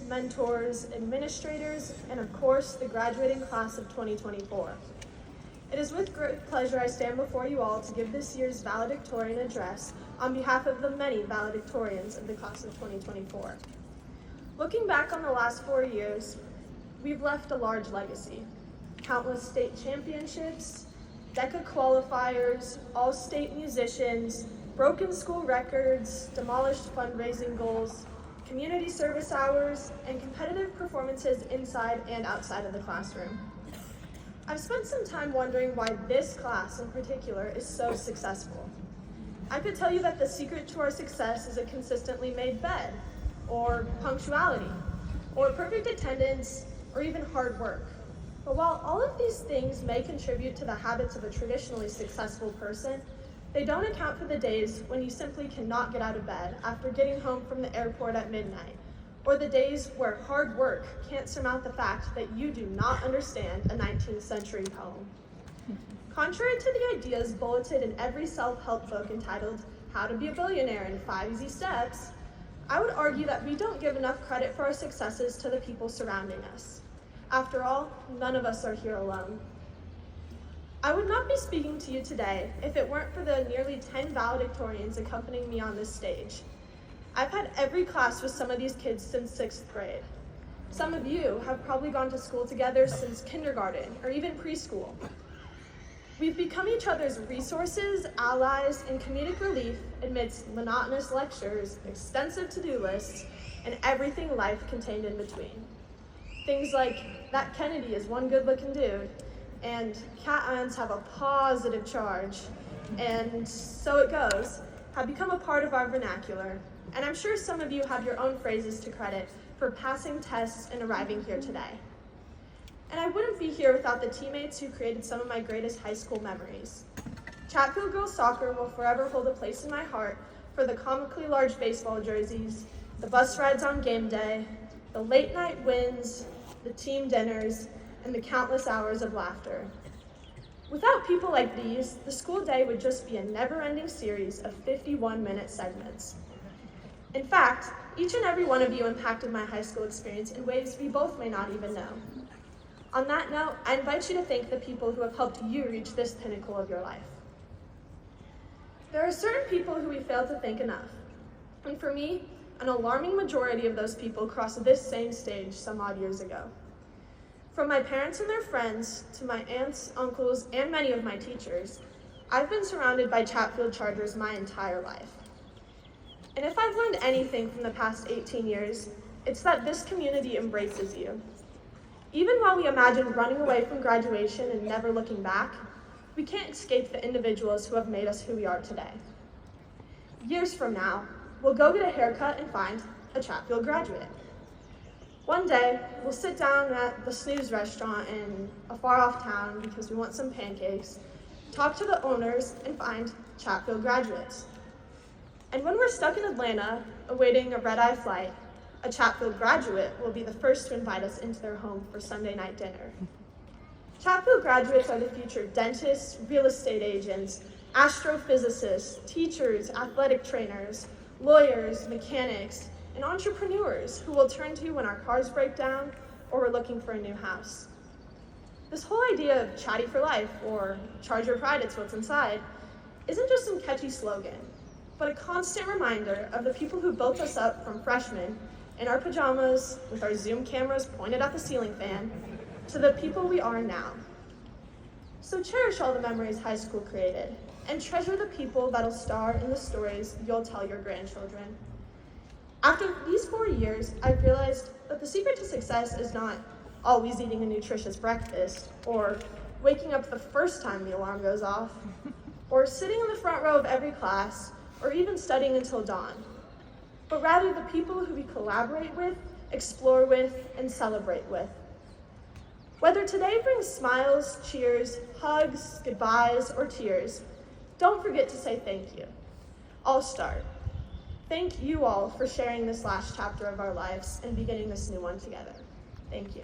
mentors, administrators, and of course, the graduating class of 2024. It is with great pleasure I stand before you all to give this year's valedictorian address on behalf of the many valedictorians of the class of 2024. Looking back on the last 4 years, we've left a large legacy. Countless state championships, DECA qualifiers, all-state musicians, broken school records, demolished fundraising goals, community service hours, and competitive performances inside and outside of the classroom. I've spent some time wondering why this class in particular is so successful. I could tell you that the secret to our success is a consistently made bed, or punctuality, or perfect attendance, or even hard work. But while all of these things may contribute to the habits of a traditionally successful person, they don't account for the days when you simply cannot get out of bed after getting home from the airport at midnight, or the days where hard work can't surmount the fact that you do not understand a 19th century poem. Contrary to the ideas bulleted in every self-help book entitled How to Be a Billionaire in 5 Easy Steps, I would argue that we don't give enough credit for our successes to the people surrounding us. After all, none of us are here alone. I would not be speaking to you today if it weren't for the nearly 10 valedictorians accompanying me on this stage. I've had every class with some of these kids since 6th grade. Some of you have probably gone to school together since kindergarten or even preschool. We've become each other's resources, allies, and comedic relief amidst monotonous lectures, extensive to-do lists, and everything life contained in between. Things like, that Kennedy is one good-looking dude, and cations have a positive charge, and so it goes, have become a part of our vernacular. And I'm sure some of you have your own phrases to credit for passing tests and arriving here today. And I wouldn't be here without the teammates who created some of my greatest high school memories. Chatfield girls soccer will forever hold a place in my heart for the comically large baseball jerseys, the bus rides on game day, the late night wins, the team dinners, and the countless hours of laughter. Without people like these, the school day would just be a never-ending series of 51-minute segments. In fact, each and every one of you impacted my high school experience in ways we both may not even know. On that note, I invite you to thank the people who have helped you reach this pinnacle of your life. There are certain people who we fail to thank enough, and for me, an alarming majority of those people crossed this same stage some odd years ago. From my parents and their friends, to my aunts, uncles, and many of my teachers, I've been surrounded by Chatfield Chargers my entire life. And if I've learned anything from the past 18 years, it's that this community embraces you. Even while we imagine running away from graduation and never looking back, we can't escape the individuals who have made us who we are today. Years from now, we'll go get a haircut and find a Chatfield graduate. One day, we'll sit down at the Snooze restaurant in a far-off town because we want some pancakes, talk to the owners, and find Chatfield graduates. And when we're stuck in Atlanta, awaiting a red-eye flight, a Chatfield graduate will be the first to invite us into their home for Sunday night dinner. Chatfield graduates are the future dentists, real estate agents, astrophysicists, teachers, athletic trainers, lawyers, mechanics, and entrepreneurs who we'll turn to when our cars break down or we're looking for a new house. This whole idea of chatty for life, or charge your pride, it's what's inside, isn't just some catchy slogan, but a constant reminder of the people who built us up from freshmen in our pajamas with our Zoom cameras pointed at the ceiling fan to the people we are now. So cherish all the memories high school created and treasure the people that'll star in the stories you'll tell your grandchildren. After these 4 years, I've realized that the secret to success is not always eating a nutritious breakfast, or waking up the first time the alarm goes off, or sitting in the front row of every class, or even studying until dawn, but rather the people who we collaborate with, explore with, and celebrate with. Whether today brings smiles, cheers, hugs, goodbyes, or tears, don't forget to say thank you. I'll start. Thank you all for sharing this last chapter of our lives and beginning this new one together. Thank you.